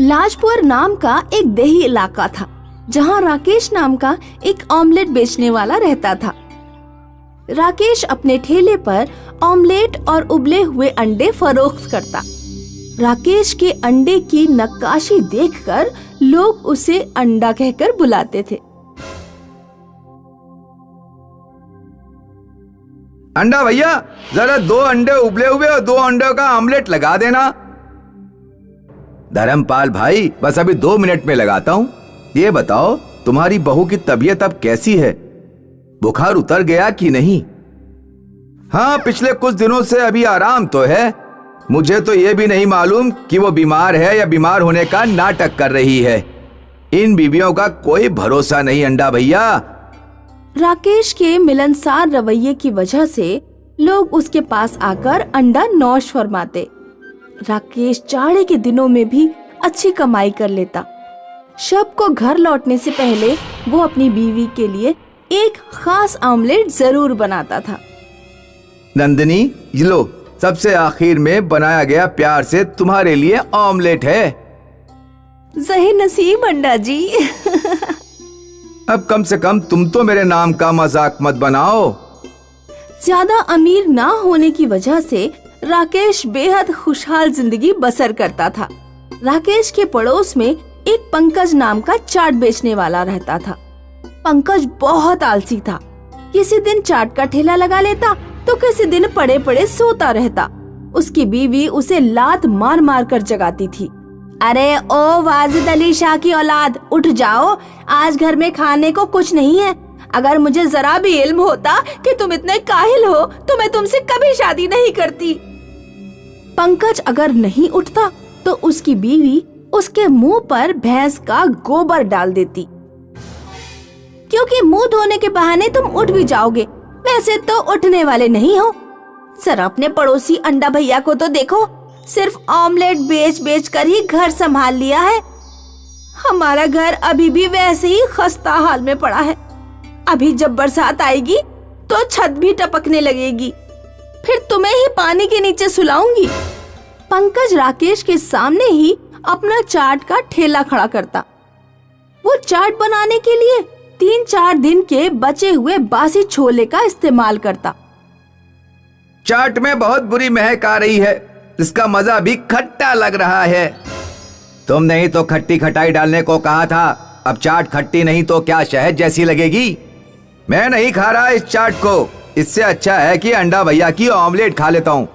लाजपुर नाम का एक देही इलाका था जहाँ राकेश नाम का एक ऑमलेट बेचने वाला रहता था। राकेश अपने ठेले पर ऑमलेट और उबले हुए अंडे फरोख्त करता। राकेश के अंडे की नक्काशी देखकर लोग उसे अंडा कहकर बुलाते थे। अंडा भैया, जरा 2 अंडे उबले हुए और 2 अंडों का ऑमलेट लगा देना। धर्मपाल भाई, बस अभी 2 मिनट में लगाता हूँ। ये बताओ, तुम्हारी बहू की तबीयत अब कैसी है? बुखार उतर गया कि नहीं? हाँ, पिछले कुछ दिनों से अभी आराम तो है। मुझे तो ये भी नहीं मालूम कि वो बीमार है या बीमार होने का नाटक कर रही है। इन बीवियों का कोई भरोसा नहीं अंडा भैया। राकेश के मिलनसार रवैये की वजह से लोग उसके पास आकर अंडा नौश फरमाते। राकेश जाड़े के दिनों में भी अच्छी कमाई कर लेता। शब को घर लौटने से पहले वो अपनी बीवी के लिए एक खास ऑमलेट जरूर बनाता था। नंदिनी, ये लो, सबसे आखिर में बनाया गया प्यार से तुम्हारे लिए ऑमलेट है। ज़ही नसीब अंडा जी। अब कम से कम तुम तो मेरे नाम का मजाक मत बनाओ। ज्यादा अमीर ना होने की वजह से राकेश बेहद खुशहाल जिंदगी बसर करता था। राकेश के पड़ोस में एक पंकज नाम का चाट बेचने वाला रहता था। पंकज बहुत आलसी था। किसी दिन चाट का ठेला लगा लेता तो किसी दिन पड़े पड़े सोता रहता। उसकी बीवी उसे लात मार मार कर जगाती थी। अरे ओ वाजिद अली शाह की औलाद, उठ जाओ, आज घर में खाने को कुछ नहीं है। अगर मुझे जरा भी इल्म होता कि तुम इतने काहिल हो तो मैं तुमसे कभी शादी नहीं करती। पंकज अगर नहीं उठता तो उसकी बीवी उसके मुंह पर भैंस का गोबर डाल देती, क्योंकि मुंह धोने के बहाने तुम उठ भी जाओगे, वैसे तो उठने वाले नहीं हो। जरा अपने पड़ोसी अंडा भैया को तो देखो, सिर्फ ऑमलेट बेच बेच कर ही घर संभाल लिया है। हमारा घर अभी भी वैसे ही खस्ता हाल में पड़ा है। अभी जब बरसात आएगी तो छत भी टपकने लगेगी, फिर तुम्हें ही पानी के नीचे सुलाऊंगी। पंकज राकेश के सामने ही अपना चाट का ठेला खड़ा करता। वो चाट बनाने के लिए 3-4 दिन के बचे हुए बासी छोले का इस्तेमाल करता। चाट में बहुत बुरी महक आ रही है, इसका मजा भी खट्टा लग रहा है। तुमने ही तो खट्टी खटाई डालने को कहा था, अब चाट खट्टी नहीं तो क्या शहद जैसी लगेगी। मैं नहीं खा रहा इस चाट को, इससे अच्छा है कि अंडा भैया की ऑमलेट खा लेता हूँ।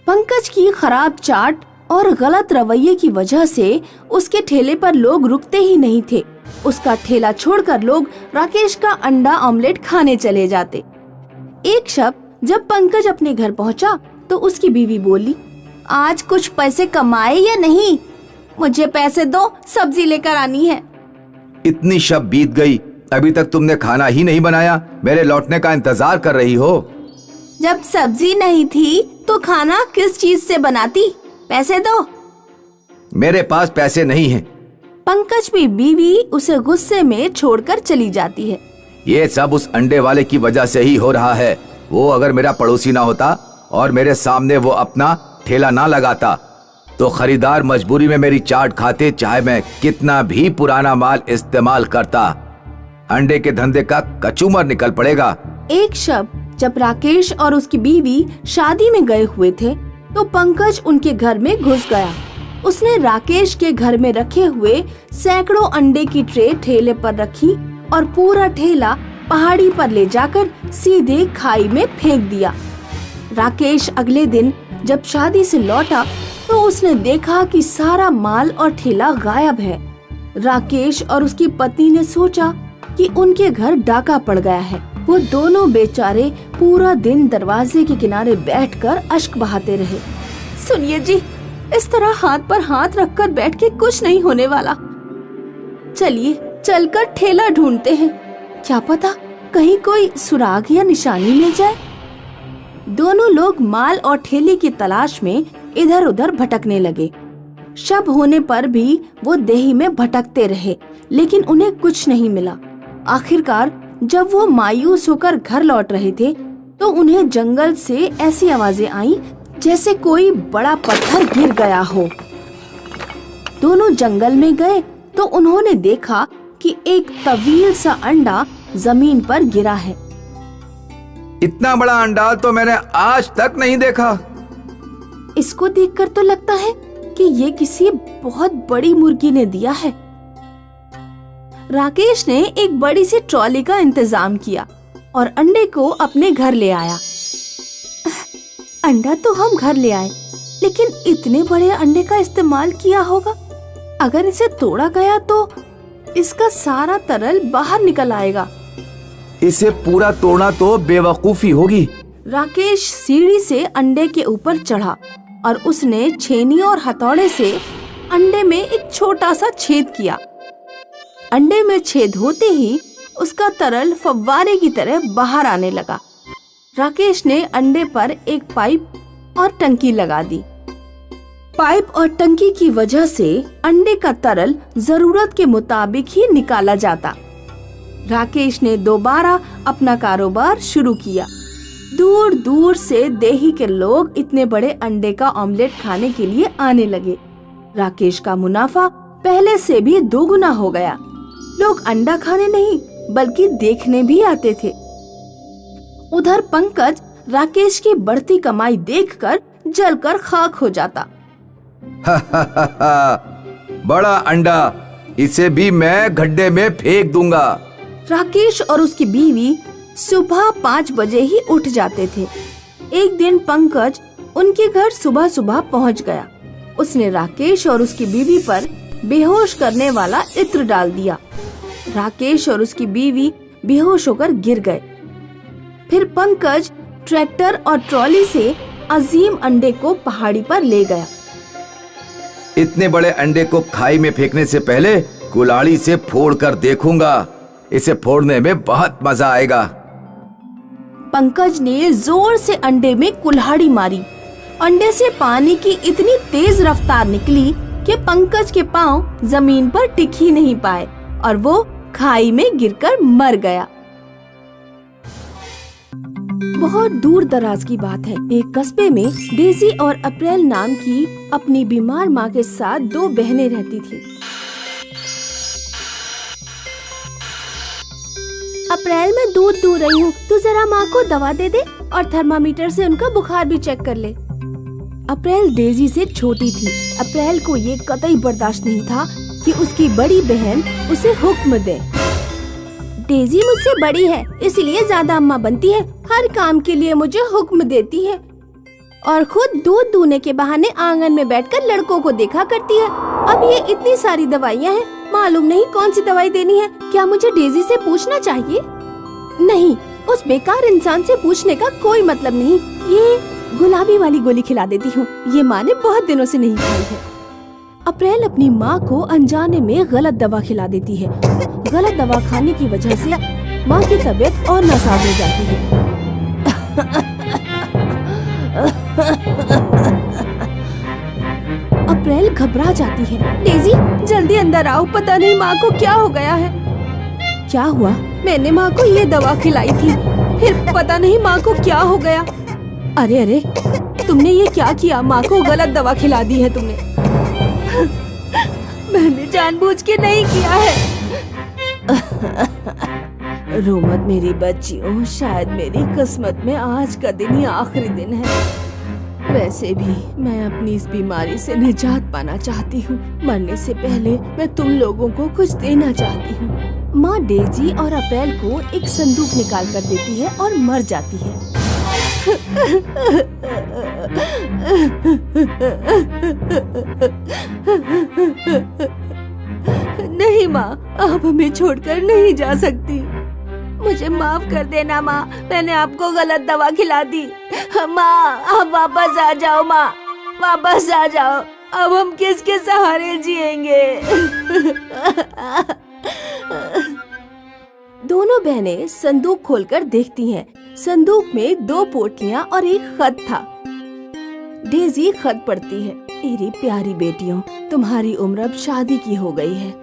पंकज की खराब चाट और गलत रवैये की वजह से उसके ठेले पर लोग रुकते ही नहीं थे। उसका ठेला छोड़कर लोग राकेश का अंडा ऑमलेट खाने चले जाते। एक शब जब पंकज अपने घर पहुंचा तो उसकी बीवी बोली, आज कुछ पैसे कमाए या नहीं? मुझे पैसे दो, सब्जी लेकर आनी है। इतनी शब बीत गई, अभी तक तुमने खाना ही नहीं बनाया। मेरे लौटने का इंतजार कर रही हो। जब सब्जी नहीं थी तो खाना किस चीज से बनाती? पैसे दो। मेरे पास पैसे नहीं हैं। पंकज की बीवी उसे गुस्से में छोड़कर चली जाती है। ये सब उस अंडे वाले की वजह से ही हो रहा है। वो अगर मेरा पड़ोसी ना होता और मेरे सामने वो अपना ठेला ना लगाता तो खरीदार मजबूरी में मेरी चाट खाते, चाहे मैं कितना भी पुराना माल इस्तेमाल करता। अंडे के धंधे का कचूमर निकल पड़ेगा। एक शब जब राकेश और उसकी बीवी शादी में गए हुए थे तो पंकज उनके घर में घुस गया। उसने राकेश के घर में रखे हुए सैकड़ों अंडे की ट्रे ठेले पर रखी और पूरा ठेला पहाड़ी पर ले जाकर सीधे खाई में फेंक दिया। राकेश अगले दिन जब शादी से लौटा तो उसने देखा कि सारा माल और ठेला गायब है। राकेश और उसकी पत्नी ने सोचा कि उनके घर डाका पड़ गया है। वो दोनों बेचारे पूरा दिन दरवाजे के किनारे बैठकर अश्क बहाते रहे। सुनिए जी, इस तरह हाथ पर हाथ रखकर बैठ के कुछ नहीं होने वाला। चलिए चलकर ठेला ढूंढते हैं, क्या पता कहीं कोई सुराग या निशानी मिल जाए। दोनों लोग माल और ठेले की तलाश में इधर उधर भटकने लगे। शब होने पर भी वो देही में भटकते रहे, लेकिन उन्हें कुछ नहीं मिला। आखिरकार जब वो मायूस होकर घर लौट रहे थे तो उन्हें जंगल से ऐसी आवाजें आईं जैसे कोई बड़ा पत्थर गिर गया हो। दोनों जंगल में गए तो उन्होंने देखा कि एक तवील सा अंडा जमीन पर गिरा है। इतना बड़ा अंडा तो मैंने आज तक नहीं देखा। इसको देखकर तो लगता है कि ये किसी बहुत बड़ी मुर्गी ने दिया है। राकेश ने एक बड़ी सी ट्रॉली का इंतजाम किया और अंडे को अपने घर ले आया। अंडा तो हम घर ले आए, लेकिन इतने बड़े अंडे का इस्तेमाल किया होगा। अगर इसे तोड़ा गया तो इसका सारा तरल बाहर निकल आएगा। इसे पूरा तोड़ना तो बेवकूफी होगी। राकेश सीढ़ी से अंडे के ऊपर चढ़ा और उसने छेनी और हथौड़े से अंडे में एक छोटा सा छेद किया। अंडे में छेद होते ही उसका तरल फव्वारे की तरह बाहर आने लगा। राकेश ने अंडे पर एक पाइप और टंकी लगा दी। पाइप और टंकी की वजह से अंडे का तरल जरूरत के मुताबिक ही निकाला जाता। राकेश ने दोबारा अपना कारोबार शुरू किया। दूर दूर से देही के लोग इतने बड़े अंडे का ऑमलेट खाने के लिए आने लगे। राकेश का मुनाफा पहले से भी दोगुना हो गया। लोग अंडा खाने नहीं बल्कि देखने भी आते थे। उधर पंकज राकेश की बढ़ती कमाई देखकर जलकर खाक हो जाता। बड़ा अंडा, इसे भी मैं गड्ढे में फेंक दूंगा। राकेश और उसकी बीवी सुबह 5 बजे ही उठ जाते थे। एक दिन पंकज उनके घर सुबह सुबह पहुंच गया। उसने राकेश और उसकी बीवी पर बेहोश करने वाला इत्र डाल दिया। राकेश और उसकी बीवी बेहोश होकर गिर गए। फिर पंकज ट्रैक्टर और ट्रॉली से अजीम अंडे को पहाड़ी पर ले गया। इतने बड़े अंडे को खाई में फेंकने से पहले कुल्हाड़ी से फोड़कर देखूंगा। इसे फोड़ने में बहुत मजा आएगा। पंकज ने जोर से अंडे में कुल्हाड़ी मारी। अंडे से पानी की इतनी तेज रफ्तार निकली कि पंकज के पांव जमीन पर टिक ही नहीं पाए और वो खाई में गिरकर मर गया। बहुत दूर दराज की बात है। एक कस्बे में डेजी और अप्रैल नाम की अपनी बीमार माँ के साथ 2 बहनें रहती थी। अप्रैल मैं दूध दूह रही हूँ, तू जरा माँ को दवा दे दे और थर्मामीटर से उनका बुखार भी चेक कर ले। अप्रैल डेजी से छोटी थी। अप्रैल को ये कतई बर्दाश्त नहीं था कि उसकी बड़ी बहन उसे हुक्म दे। डेजी मुझसे बड़ी है, इसलिए ज्यादा अम्मा बनती है। हर काम के लिए मुझे हुक्म देती है और खुद दूध दूने के बहाने आंगन में बैठकर लड़कों को देखा करती है। अब ये इतनी सारी दवाइयाँ हैं, मालूम नहीं कौन सी दवाई देनी है। क्या मुझे डेजी से पूछना चाहिए? नहीं, उस बेकार इंसान से पूछने का कोई मतलब नहीं। ये गुलाबी वाली गोली खिला देती हूँ, ये माँ ने बहुत दिनों से नहीं खाई है। अप्रैल अपनी माँ को अनजाने में गलत दवा खिला देती है। गलत दवा खाने की वजह से माँ की तबीयत और नासाज हो जाती है। अप्रैल घबरा जाती है। डेजी जल्दी अंदर आओ, पता नहीं माँ को क्या हो गया है। क्या हुआ? मैंने माँ को ये दवा खिलाई थी, फिर पता नहीं माँ को क्या हो गया। अरे अरे, तुमने ये क्या किया? माँ को गलत दवा खिला दी है तुमने। मैंने जानबूझ के नहीं किया है। रो मत मेरी बच्चियों, शायद मेरी किस्मत में आज का दिन ही आखिरी दिन है। वैसे भी मैं अपनी इस बीमारी से निजात पाना चाहती हूँ। मरने से पहले मैं तुम लोगों को कुछ देना चाहती हूँ। माँ डेजी और अप्रैल को एक संदूक निकाल कर देती है और मर जाती है। नहीं माँ, आप हमें छोड़कर नहीं जा सकती। मुझे माफ कर देना माँ, मैंने आपको गलत दवा खिला दी। माँ आप वापस आ जाओ, माँ वापस आ जाओ। अब हम किसके सहारे जिएंगे? दोनों बहनें संदूक खोलकर देखती हैं। संदूक में 2 पोटलियां और एक खत था। डेजी खत पढ़ती है। मेरी प्यारी बेटियों, तुम्हारी उम्र अब शादी की हो गई है,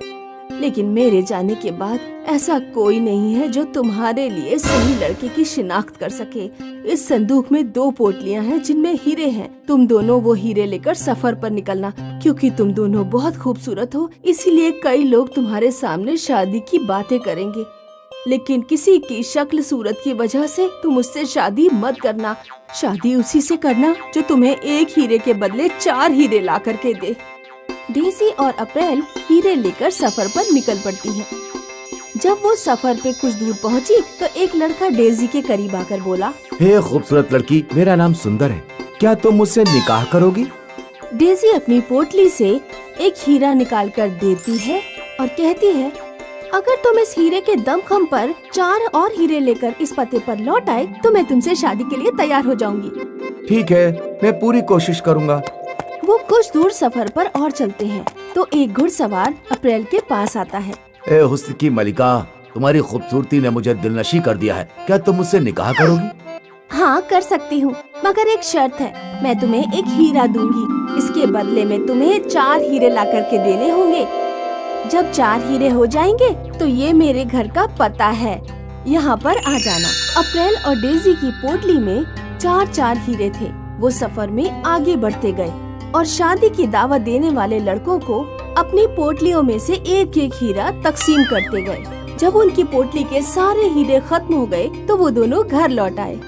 लेकिन मेरे जाने के बाद ऐसा कोई नहीं है जो तुम्हारे लिए सही लड़के की शिनाख्त कर सके। इस संदूक में 2 पोटलियां हैं जिनमें हीरे हैं। तुम दोनों वो हीरे लेकर सफर पर निकलना, क्योंकि तुम दोनों बहुत खूबसूरत हो, इसीलिए कई लोग तुम्हारे सामने शादी की बातें करेंगे। लेकिन किसी की शक्ल सूरत की वजह से तुम उससे शादी मत करना। शादी उसी से करना जो तुम्हें 1 हीरे के बदले 4 हीरे ला करके दे। डेजी और अप्रैल हीरे लेकर सफर पर निकल पड़ती हैं। जब वो सफर पे कुछ दूर पहुंची तो एक लड़का डेजी के करीब आकर बोला, हे खूबसूरत लड़की, मेरा नाम सुंदर है, क्या तुम मुझसे निकाह करोगी? डेजी अपनी पोटली से एक हीरा निकाल कर देती है और कहती है, अगर तुम इस हीरे के दमखम पर 4 और हीरे लेकर इस पते पर लौट आए तो मैं तुमसे शादी के लिए तैयार हो जाऊंगी। ठीक है, मैं पूरी कोशिश करूँगा। वो कुछ दूर सफर पर और चलते हैं तो एक घुड़सवार अप्रैल के पास आता है। ए हुस्न की मलिका, तुम्हारी खूबसूरती ने मुझे दिलनशी कर दिया है, क्या तुम मुझसे निकाह करोगी? हाँ, कर सकती हूँ, मगर एक शर्त है, मैं तुम्हें एक हीरा दूंगी। इसके बदले में तुम्हें 4 हीरे ला करके देने होंगे। जब 4 हीरे हो जाएंगे तो ये मेरे घर का पता है, यहाँ पर आ जाना। अप्रैल और डेजी की पोटली में 4 हीरे थे। वो सफर में आगे बढ़ते गए और शादी की दावत देने वाले लड़कों को अपनी पोटलियों में से एक हीरा तकसीम करते गए। जब उनकी पोटली के सारे हीरे खत्म हो गए तो वो दोनों घर लौट आए।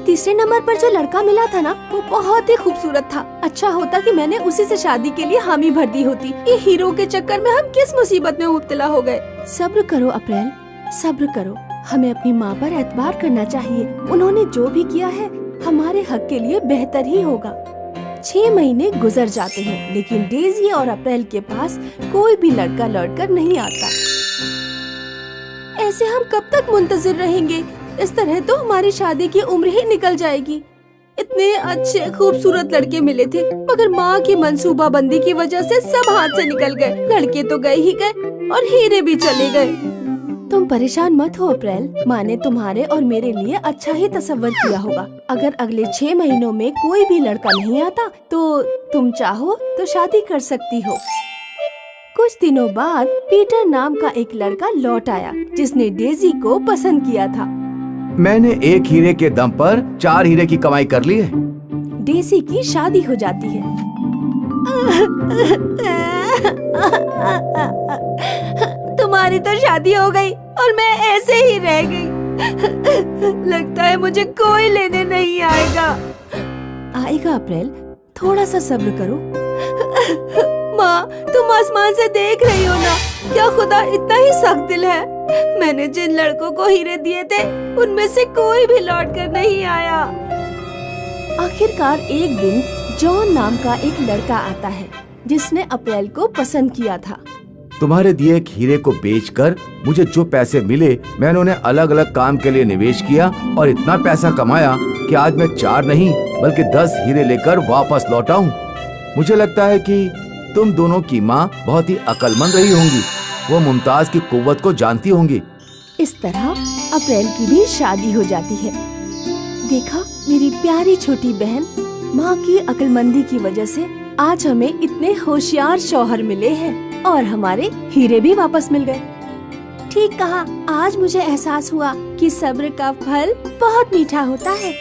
तीसरे नंबर पर जो लड़का मिला था ना, वो बहुत ही खूबसूरत था। अच्छा होता कि मैंने उसी से शादी के लिए हामी भर दी होती। ये हीरो के चक्कर में हम किस मुसीबत में मुब्तला हो गए। सब्र करो अप्रैल, सब्र करो। हमें अपनी माँ पर एतबार करना चाहिए। उन्होंने जो भी किया है हमारे हक के लिए बेहतर ही होगा। 6 महीने गुजर जाते हैं, लेकिन डेजी और अप्रैल के पास कोई भी लड़का लौटकर नहीं आता। ऐसे हम कब तक मुंतजिर रहेंगे? इस तरह तो हमारी शादी की उम्र ही निकल जाएगी। इतने अच्छे खूबसूरत लड़के मिले थे, मगर माँ की मंसूबा बंदी की वजह से सब हाथ से निकल गए। लड़के तो गए ही गए और हीरे भी चले गए। तुम परेशान मत हो अप्रैल, माँ ने तुम्हारे और मेरे लिए अच्छा ही तसव्वुर किया होगा। अगर अगले 6 महीनों में कोई भी लड़का नहीं आता तो तुम चाहो तो शादी कर सकती हो। कुछ दिनों बाद पीटर नाम का एक लड़का लौट आया जिसने डेजी को पसंद किया था। मैंने 1 हीरे के दम पर 4 हीरे की कमाई कर ली है। डेजी की शादी हो जाती है। तुम्हारी तो शादी हो गई और मैं ऐसे ही रह गई। लगता है मुझे कोई लेने नहीं आएगा। आएगा अप्रैल, थोड़ा सा सब्र करो। माँ, तुम आसमान से देख रही हो ना, क्या खुदा इतना ही सख्त दिल है? मैंने जिन लड़कों को हीरे दिए थे उनमें से कोई भी लौट कर नहीं आया। आखिरकार एक दिन जॉन नाम का एक लड़का आता है जिसने अप्रैल को पसंद किया था। तुम्हारे दिए एक हीरे को बेचकर मुझे जो पैसे मिले, मैंने उन्हें अलग अलग काम के लिए निवेश किया और इतना पैसा कमाया कि आज मैं 4 नहीं बल्कि 10 हीरे लेकर वापस लौटा हूँ। मुझे लगता है कि तुम दोनों की माँ बहुत ही अक्लमंद रही होंगी। वो मुमताज की कुव्वत को जानती होंगी। इस तरह अप्रैल की भी शादी हो जाती है। देखा मेरी प्यारी छोटी बहन, माँ की अक्लमंदी की वजह से आज हमें इतने होशियार शौहर मिले हैं और हमारे हीरे भी वापस मिल गए। ठीक कहा, आज मुझे एहसास हुआ कि सब्र का फल बहुत मीठा होता है।